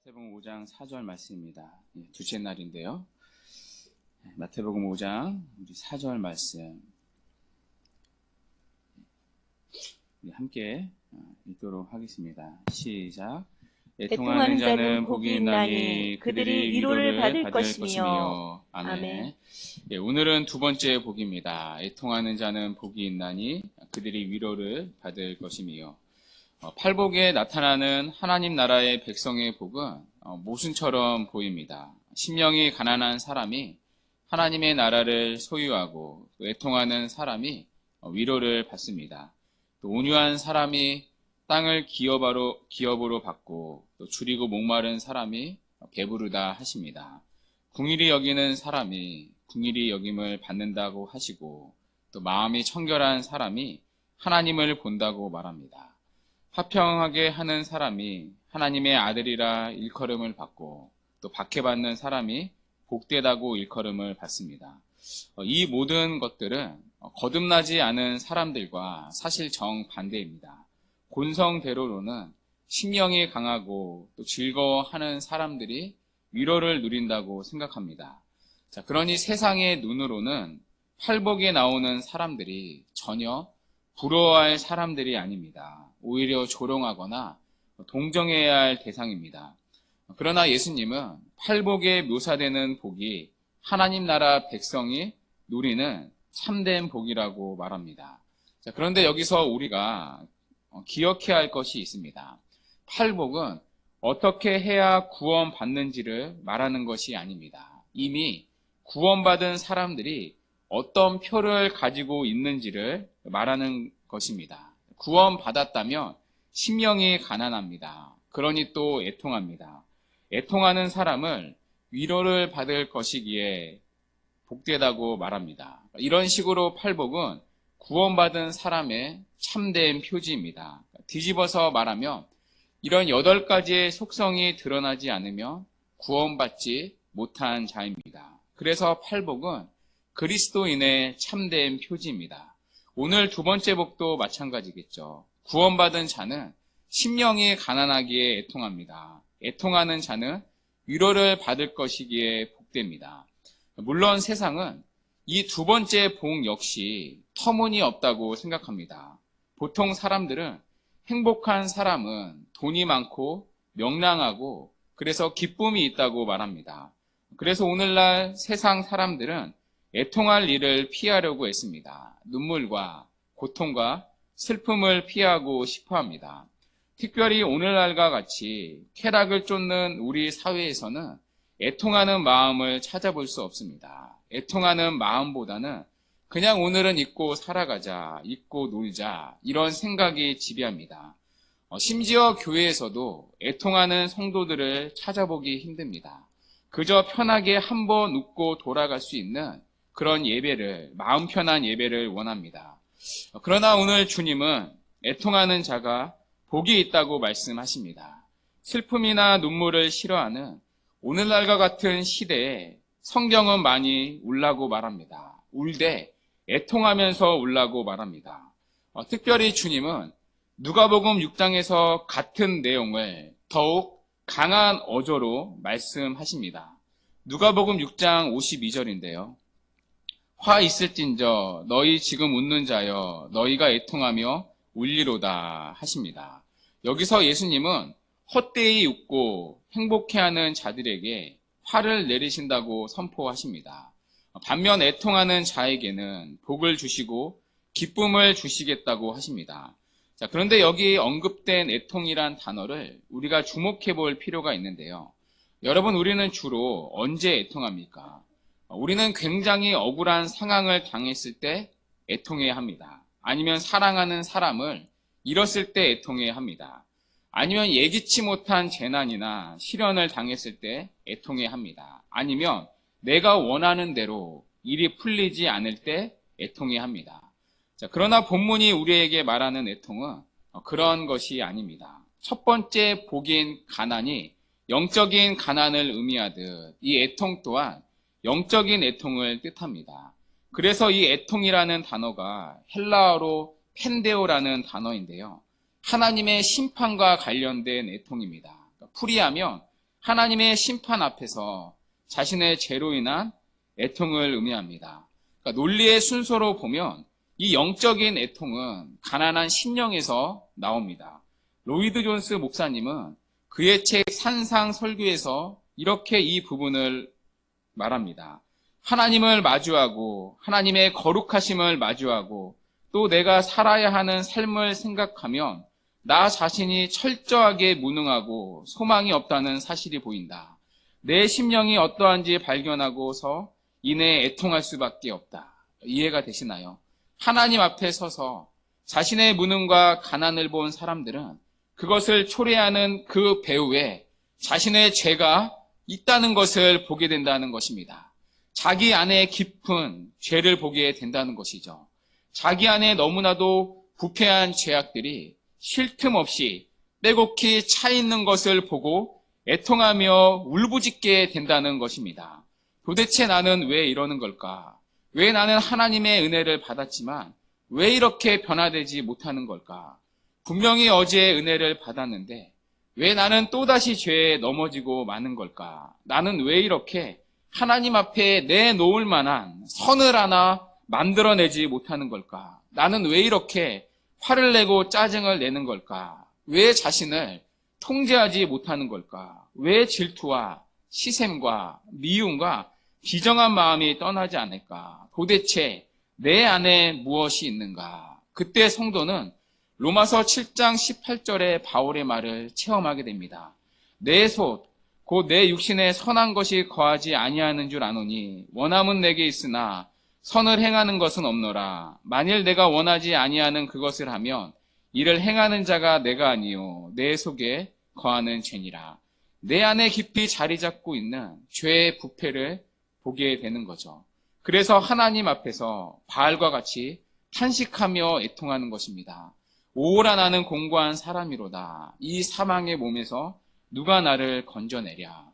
마태복음 5장 4절 말씀입니다. 둘째 날인데요. 마태복음 5장 우리 4절 말씀 함께 읽도록 하겠습니다. 시작. 애통하는 자는 복이 있나니 그들이 위로를 받을 것이며. 아멘. 오늘은 두 번째 복입니다. 애통하는 자는 복이 있나니 그들이 위로를 받을 것이며. 팔복에 나타나는 하나님 나라의 백성의 복은 모순처럼 보입니다. 심령이 가난한 사람이 하나님의 나라를 소유하고 애통하는 사람이 위로를 받습니다. 또 온유한 사람이 땅을 기업으로 받고 또 줄이고 목마른 사람이 배부르다 하십니다. 궁일이 여기는 사람이 궁일이 여김을 받는다고 하시고 또 마음이 청결한 사람이 하나님을 본다고 말합니다. 화평하게 하는 사람이 하나님의 아들이라 일컬음을 받고 또 박해받는 사람이 복되다고 일컬음을 받습니다. 이 모든 것들은 거듭나지 않은 사람들과 사실 정반대입니다. 본성대로로는 심령이 강하고 또 즐거워하는 사람들이 위로를 누린다고 생각합니다. 그러니 세상의 눈으로는 팔복에 나오는 사람들이 전혀 부러워할 사람들이 아닙니다. 오히려 조롱하거나 동정해야 할 대상입니다. 그러나 예수님은 팔복에 묘사되는 복이 하나님 나라 백성이 누리는 참된 복이라고 말합니다. 그런데 여기서 우리가 기억해야 할 것이 있습니다. 팔복은 어떻게 해야 구원받는지를 말하는 것이 아닙니다. 이미 구원받은 사람들이 어떤 표를 가지고 있는지를 말하는 것입니다. 구원받았다면 심령이 가난합니다. 그러니 또 애통합니다. 애통하는 사람을 위로를 받을 것이기에 복되다고 말합니다. 이런 식으로 팔복은 구원받은 사람의 참된 표지입니다. 뒤집어서 말하면 이런 8가지의 속성이 드러나지 않으면 구원받지 못한 자입니다. 그래서 팔복은 그리스도인의 참된 표지입니다. 오늘 두 번째 복도 마찬가지겠죠. 구원받은 자는 심령이 가난하기에 애통합니다. 애통하는 자는 위로를 받을 것이기에 복됩니다. 물론 세상은 이 두 번째 복 역시 터무니없다고 생각합니다. 보통 사람들은 행복한 사람은 돈이 많고 명랑하고 그래서 기쁨이 있다고 말합니다. 그래서 오늘날 세상 사람들은 애통할 일을 피하려고 했습니다. 눈물과 고통과 슬픔을 피하고 싶어 합니다. 특별히 오늘날과 같이 쾌락을 쫓는 우리 사회에서는 애통하는 마음을 찾아볼 수 없습니다. 애통하는 마음보다는 그냥 오늘은 잊고 살아가자, 잊고 놀자 이런 생각이 지배합니다. 심지어 교회에서도 애통하는 성도들을 찾아보기 힘듭니다. 그저 편하게 한번 웃고 돌아갈 수 있는 그런 예배를, 마음 편한 예배를 원합니다. 그러나 오늘 주님은 애통하는 자가 복이 있다고 말씀하십니다. 슬픔이나 눈물을 싫어하는 오늘날과 같은 시대에 성경은 많이 울라고 말합니다. 울되 애통하면서 울라고 말합니다. 특별히 주님은 누가복음 6장에서 같은 내용을 더욱 강한 어조로 말씀하십니다. 누가복음 6장 52절인데요. 화 있을진저 너희 지금 웃는 자여 너희가 애통하며 울리로다 하십니다. 여기서 예수님은 헛되이 웃고 행복해하는 자들에게 화를 내리신다고 선포하십니다. 반면 애통하는 자에게는 복을 주시고 기쁨을 주시겠다고 하십니다. 그런데 여기 언급된 애통이란 단어를 우리가 주목해 볼 필요가 있는데요. 여러분, 우리는 주로 언제 애통합니까? 우리는 굉장히 억울한 상황을 당했을 때 애통해야 합니다. 아니면 사랑하는 사람을 잃었을 때 애통해야 합니다. 아니면 예기치 못한 재난이나 시련을 당했을 때 애통해야 합니다. 아니면 내가 원하는 대로 일이 풀리지 않을 때 애통해야 합니다. 그러나 본문이 우리에게 말하는 애통은 그런 것이 아닙니다. 첫 번째 복인 가난이 영적인 가난을 의미하듯 이 애통 또한 영적인 애통을 뜻합니다. 그래서 이 애통이라는 단어가 헬라어로 펜데오라는 단어인데요. 하나님의 심판과 관련된 애통입니다. 풀이하면 하나님의 심판 앞에서 자신의 죄로 인한 애통을 의미합니다. 그러니까 논리의 순서로 보면 이 영적인 애통은 가난한 심령에서 나옵니다. 로이드 존스 목사님은 그의 책 산상설교에서 이렇게 이 부분을 말합니다. 하나님을 마주하고 하나님의 거룩하심을 마주하고 또 내가 살아야 하는 삶을 생각하면 나 자신이 철저하게 무능하고 소망이 없다는 사실이 보인다. 내 심령이 어떠한지 발견하고서 이내 애통할 수밖에 없다. 이해가 되시나요? 하나님 앞에 서서 자신의 무능과 가난을 본 사람들은 그것을 초래하는 그 배후에 자신의 죄가 있다는 것을 보게 된다는 것입니다. 자기 안에 깊은 죄를 보게 된다는 것이죠. 자기 안에 너무나도 부패한 죄악들이 쉴 틈 없이 빼곡히 차 있는 것을 보고 애통하며 울부짖게 된다는 것입니다. 도대체 나는 왜 이러는 걸까? 왜 나는 하나님의 은혜를 받았지만 왜 이렇게 변화되지 못하는 걸까? 분명히 어제 은혜를 받았는데 왜 나는 또다시 죄에 넘어지고 마는 걸까? 나는 왜 이렇게 하나님 앞에 내놓을 만한 선을 하나 만들어내지 못하는 걸까? 나는 왜 이렇게 화를 내고 짜증을 내는 걸까? 왜 자신을 통제하지 못하는 걸까? 왜 질투와 시샘과 미움과 비정한 마음이 떠나지 않을까? 도대체 내 안에 무엇이 있는가? 그때 성도는 로마서 7장 18절의 바울의 말을 체험하게 됩니다. 내 솥, 곧 내 육신에 선한 것이 거하지 아니하는 줄 아노니 원함은 내게 있으나 선을 행하는 것은 없노라. 만일 내가 원하지 아니하는 그것을 하면 이를 행하는 자가 내가 아니요 내 속에 거하는 죄니라. 내 안에 깊이 자리 잡고 있는 죄의 부패를 보게 되는 거죠. 그래서 하나님 앞에서 바알과 같이 탄식하며 애통하는 것입니다. 오라 나는 공고한 사람이로다. 이 사망의 몸에서 누가 나를 건져내랴.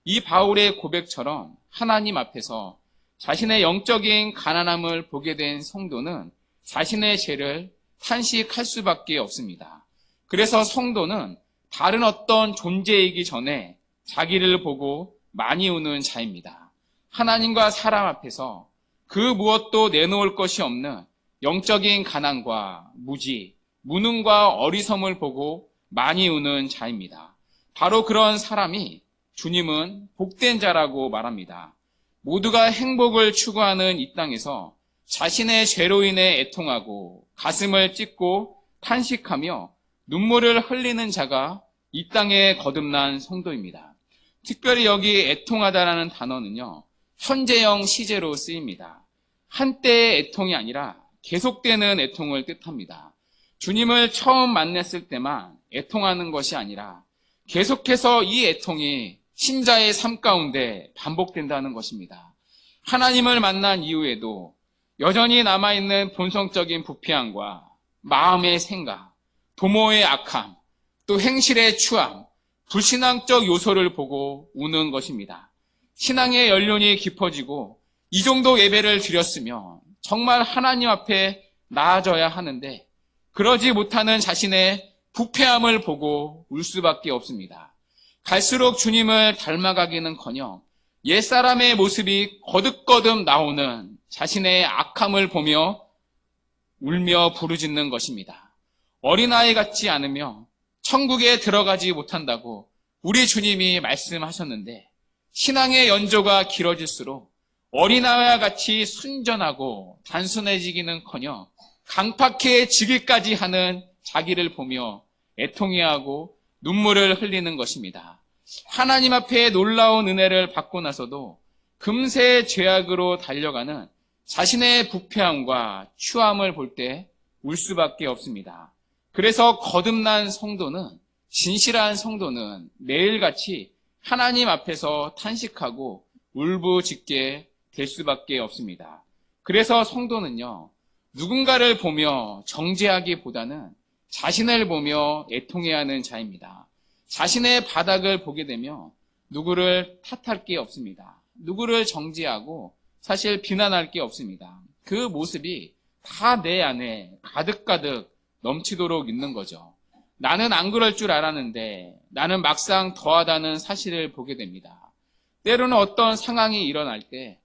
이 바울의 고백처럼 하나님 앞에서 자신의 영적인 가난함을 보게 된 성도는 자신의 죄를 탄식할 수밖에 없습니다. 그래서 성도는 다른 어떤 존재이기 전에 자기를 보고 많이 우는 자입니다. 하나님과 사람 앞에서 그 무엇도 내놓을 것이 없는 영적인 가난과 무지, 무능과 어리석음을 보고 많이 우는 자입니다. 바로 그런 사람이 주님은 복된 자라고 말합니다. 모두가 행복을 추구하는 이 땅에서 자신의 죄로 인해 애통하고 가슴을 찢고 탄식하며 눈물을 흘리는 자가 이 땅에 거듭난 성도입니다. 특별히 여기 애통하다라는 단어는요, 현재형 시제로 쓰입니다. 한때의 애통이 아니라 계속되는 애통을 뜻합니다. 주님을 처음 만났을 때만 애통하는 것이 아니라 계속해서 이 애통이 신자의 삶 가운데 반복된다는 것입니다. 하나님을 만난 이후에도 여전히 남아있는 본성적인 부패함과 마음의 생각, 도모의 악함, 또 행실의 추함, 불신앙적 요소를 보고 우는 것입니다. 신앙의 연륜이 깊어지고 이 정도 예배를 드렸으면 정말 하나님 앞에 나아져야 하는데 그러지 못하는 자신의 부패함을 보고 울 수밖에 없습니다. 갈수록 주님을 닮아가기는커녕 옛사람의 모습이 거듭거듭 나오는 자신의 악함을 보며 울며 부르짖는 것입니다. 어린아이 같지 않으며 천국에 들어가지 못한다고 우리 주님이 말씀하셨는데 신앙의 연조가 길어질수록 어린아이와 같이 순전하고 단순해지기는커녕 강팍해지기까지 하는 자기를 보며 애통해하고 눈물을 흘리는 것입니다. 하나님 앞에 놀라운 은혜를 받고 나서도 금세 죄악으로 달려가는 자신의 부패함과 추함을 볼 때 울 수밖에 없습니다. 그래서 거듭난 성도는, 진실한 성도는 매일같이 하나님 앞에서 탄식하고 울부짖게 될 수밖에 없습니다. 그래서 성도는요, 누군가를 보며 정죄하기보다는 자신을 보며 애통해야 하는 자입니다. 자신의 바닥을 보게 되면 누구를 탓할 게 없습니다. 누구를 정죄하고 사실 비난할 게 없습니다. 그 모습이 다 내 안에 가득가득 넘치도록 있는 거죠. 나는 안 그럴 줄 알았는데 나는 막상 더하다는 사실을 보게 됩니다. 때로는 어떤 상황이 일어날 때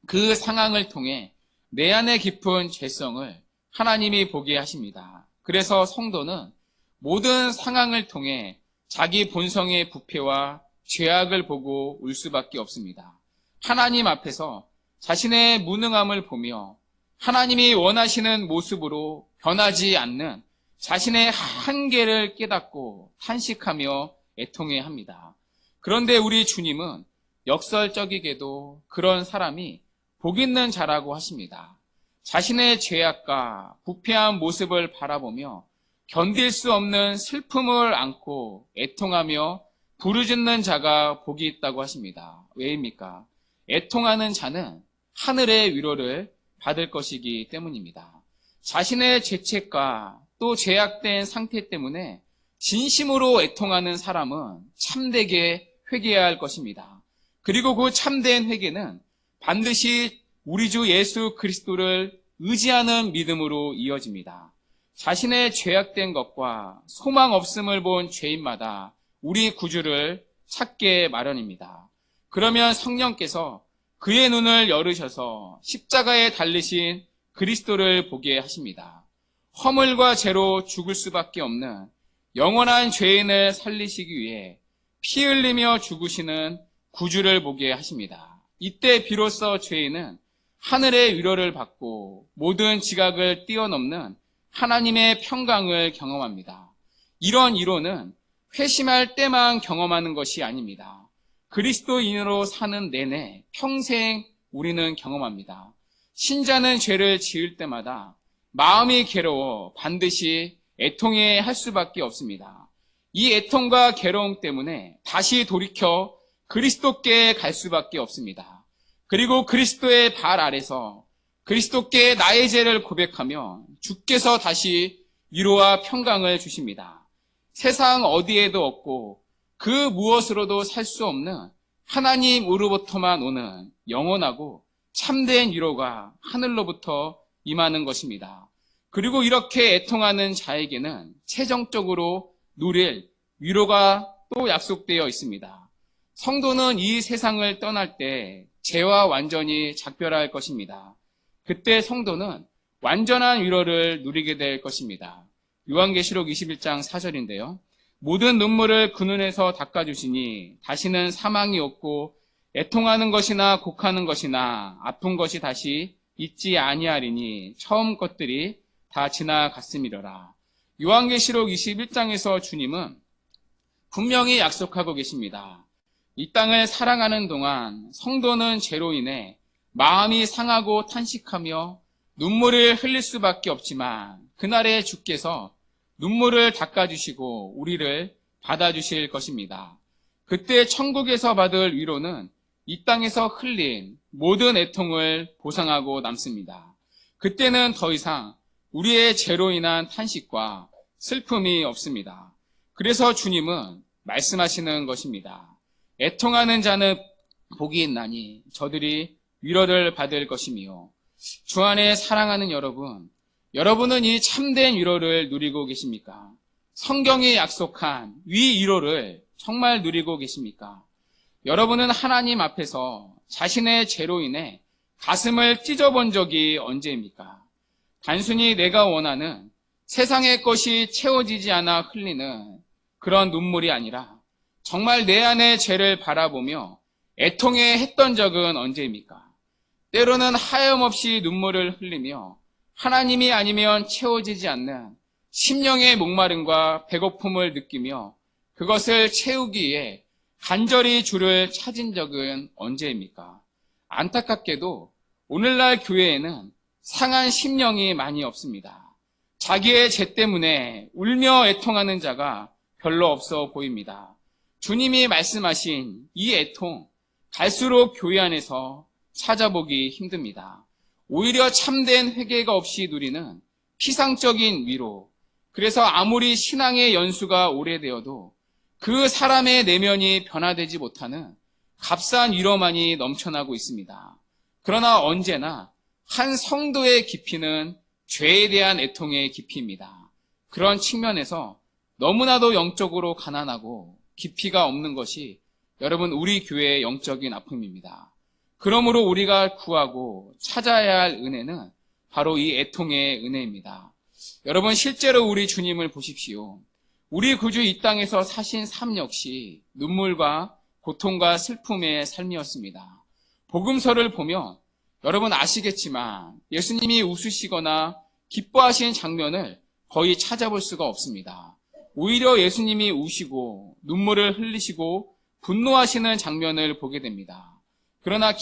그 상황을 통해 내 안에 깊은 죄성을 하나님이 보게 하십니다. 그래서 성도는 모든 상황을 통해 자기 본성의 부패와 죄악을 보고 울 수밖에 없습니다. 하나님 앞에서 자신의 무능함을 보며 하나님이 원하시는 모습으로 변하지 않는 자신의 한계를 깨닫고 탄식하며 애통해야 합니다. 그런데 우리 주님은 역설적이게도 그런 사람이 복 있는 자라고 하십니다. 자신의 죄악과 부패한 모습을 바라보며 견딜 수 없는 슬픔을 안고 애통하며 부르짖는 자가 복이 있다고 하십니다. 왜입니까? 애통하는 자는 하늘의 위로를 받을 것이기 때문입니다. 자신의 죄책과 또 죄악된 상태 때문에 진심으로 애통하는 사람은 참되게 회개해야 할 것입니다. 그리고 그 참된 회개는 반드시 우리 주 예수 그리스도를 의지하는 믿음으로 이어집니다. 자신의 죄악된 것과 소망 없음을 본 죄인마다 우리 구주를 찾게 마련입니다. 그러면 성령께서 그의 눈을 열으셔서 십자가에 달리신 그리스도를 보게 하십니다. 허물과 죄로 죽을 수밖에 없는 영원한 죄인을 살리시기 위해 피 흘리며 죽으시는 구주를 보게 하십니다. 이때 비로소 죄인은 하늘의 위로를 받고 모든 지각을 뛰어넘는 하나님의 평강을 경험합니다. 이런 위로는 회심할 때만 경험하는 것이 아닙니다. 그리스도인으로 사는 내내 평생 우리는 경험합니다. 신자는 죄를 지을 때마다 마음이 괴로워 반드시 애통해야 할 수밖에 없습니다. 이 애통과 괴로움 때문에 다시 돌이켜 그리스도께 갈 수밖에 없습니다. 그리고 그리스도의 발 아래서 그리스도께 나의 죄를 고백하며 주께서 다시 위로와 평강을 주십니다. 세상 어디에도 없고 그 무엇으로도 살 수 없는 하나님으로부터만 오는 영원하고 참된 위로가 하늘로부터 임하는 것입니다. 그리고 이렇게 애통하는 자에게는 최종적으로 누릴 위로가 또 약속되어 있습니다. 성도는 이 세상을 떠날 때 죄와 완전히 작별할 것입니다. 그때 성도는 완전한 위로를 누리게 될 것입니다. 요한계시록 21장 4절인데요. 모든 눈물을 그 눈에서 닦아주시니 다시는 사망이 없고 애통하는 것이나 곡하는 것이나 아픈 것이 다시 있지 아니하리니 처음 것들이 다 지나갔음이로라. 요한계시록 21장에서 주님은 분명히 약속하고 계십니다. 이 땅을 살아가는 동안 성도는 죄로 인해 마음이 상하고 탄식하며 눈물을 흘릴 수밖에 없지만 그날에 주께서 눈물을 닦아주시고 우리를 받아주실 것입니다. 그때 천국에서 받을 위로는 이 땅에서 흘린 모든 애통을 보상하고 남습니다. 그때는 더 이상 우리의 죄로 인한 탄식과 슬픔이 없습니다. 그래서 주님은 말씀하시는 것입니다. 애통하는 자는 복이 있나니 저들이 위로를 받을 것이며 주 안에 사랑하는 여러분, 여러분은 이 참된 위로를 누리고 계십니까? 성경이 약속한 위로를 정말 누리고 계십니까? 여러분은 하나님 앞에서 자신의 죄로 인해 가슴을 찢어본 적이 언제입니까? 단순히 내가 원하는 세상의 것이 채워지지 않아 흘리는 그런 눈물이 아니라 정말 내 안의 죄를 바라보며 애통해 했던 적은 언제입니까? 때로는 하염없이 눈물을 흘리며 하나님이 아니면 채워지지 않는 심령의 목마름과 배고픔을 느끼며 그것을 채우기 위해 간절히 주를 찾은 적은 언제입니까? 안타깝게도 오늘날 교회에는 상한 심령이 많이 없습니다. 자기의 죄 때문에 울며 애통하는 자가 별로 없어 보입니다. 주님이 말씀하신 이 애통, 갈수록 교회 안에서 찾아보기 힘듭니다. 오히려 참된 회개가 없이 누리는 피상적인 위로, 그래서 아무리 신앙의 연수가 오래되어도 그 사람의 내면이 변화되지 못하는 값싼 위로만이 넘쳐나고 있습니다. 그러나 언제나 한 성도의 깊이는 죄에 대한 애통의 깊이입니다. 그런 측면에서 너무나도 영적으로 가난하고 깊이가 없는 것이 여러분 우리 교회의 영적인 아픔입니다. 그러므로 우리가 구하고 찾아야 할 은혜는 바로 이 애통의 은혜입니다. 여러분 실제로 우리 주님을 보십시오. 우리 구주 이 땅에서 사신 삶 역시 눈물과 고통과 슬픔의 삶이었습니다. 복음서를 보면 여러분 아시겠지만 예수님이 웃으시거나 기뻐하신 장면을 거의 찾아볼 수가 없습니다. 오히려 예수님이 우시고 눈물을 흘리시고 분노하시는 장면을 보게 됩니다. 그러나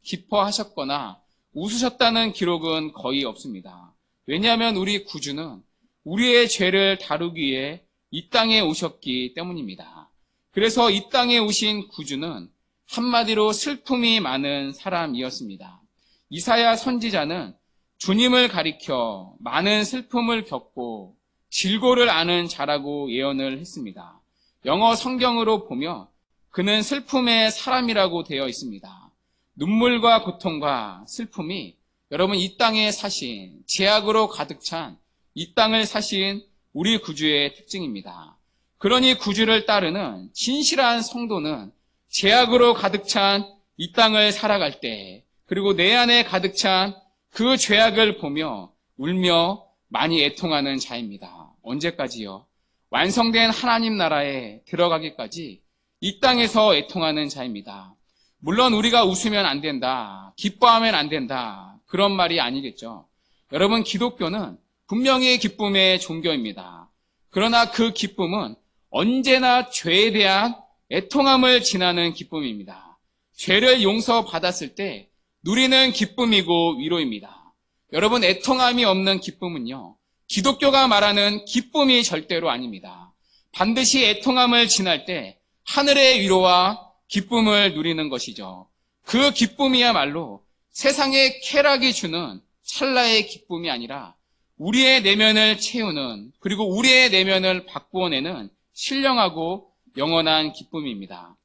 기뻐하셨거나 웃으셨다는 기록은 거의 없습니다. 왜냐하면 우리 구주는 우리의 죄를 다루기 위해 이 땅에 오셨기 때문입니다. 그래서 이 땅에 오신 구주는 한마디로 슬픔이 많은 사람이었습니다. 이사야 선지자는 주님을 가리켜 많은 슬픔을 겪고 질고를 아는 자라고 예언을 했습니다. 영어 성경으로 보면 그는 슬픔의 사람이라고 되어 있습니다. 눈물과 고통과 슬픔이 여러분 이 땅에 사신 죄악으로 가득 찬 이 땅을 사신 우리 구주의 특징입니다. 그러니 구주를 따르는 진실한 성도는 죄악으로 가득 찬 이 땅을 살아갈 때 그리고 내 안에 가득 찬 그 죄악을 보며 울며 많이 애통하는 자입니다. 언제까지요? 완성된 하나님 나라에 들어가기까지 이 땅에서 애통하는 자입니다. 물론 우리가 웃으면 안 된다, 기뻐하면 안 된다, 그런 말이 아니겠죠. 여러분 기독교는 분명히 기쁨의 종교입니다. 그러나 그 기쁨은 언제나 죄에 대한 애통함을 지나는 기쁨입니다. 죄를 용서받았을 때 누리는 기쁨이고 위로입니다. 여러분 애통함이 없는 기쁨은요, 기독교가 말하는 기쁨이 절대로 아닙니다. 반드시 애통함을 지날 때 하늘의 위로와 기쁨을 누리는 것이죠. 그 기쁨이야말로 세상의 쾌락이 주는 찰나의 기쁨이 아니라 우리의 내면을 채우는 그리고 우리의 내면을 바꾸어내는 신령하고 영원한 기쁨입니다.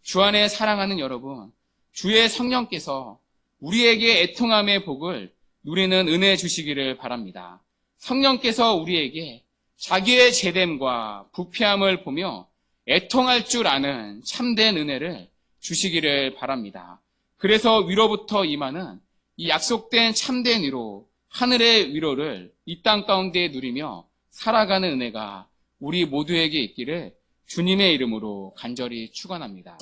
주 안에 사랑하는 여러분, 주의 성령께서 우리에게 애통함의 복을 누리는 은혜 주시기를 바랍니다. 성령께서 우리에게 자기의 제됨과 부패함을 보며 애통할 줄 아는 참된 은혜를 주시기를 바랍니다. 그래서 위로부터 임하는 이 약속된 참된 위로, 하늘의 위로를 이 땅 가운데 누리며 살아가는 은혜가 우리 모두에게 있기를 주님의 이름으로 간절히 축원합니다.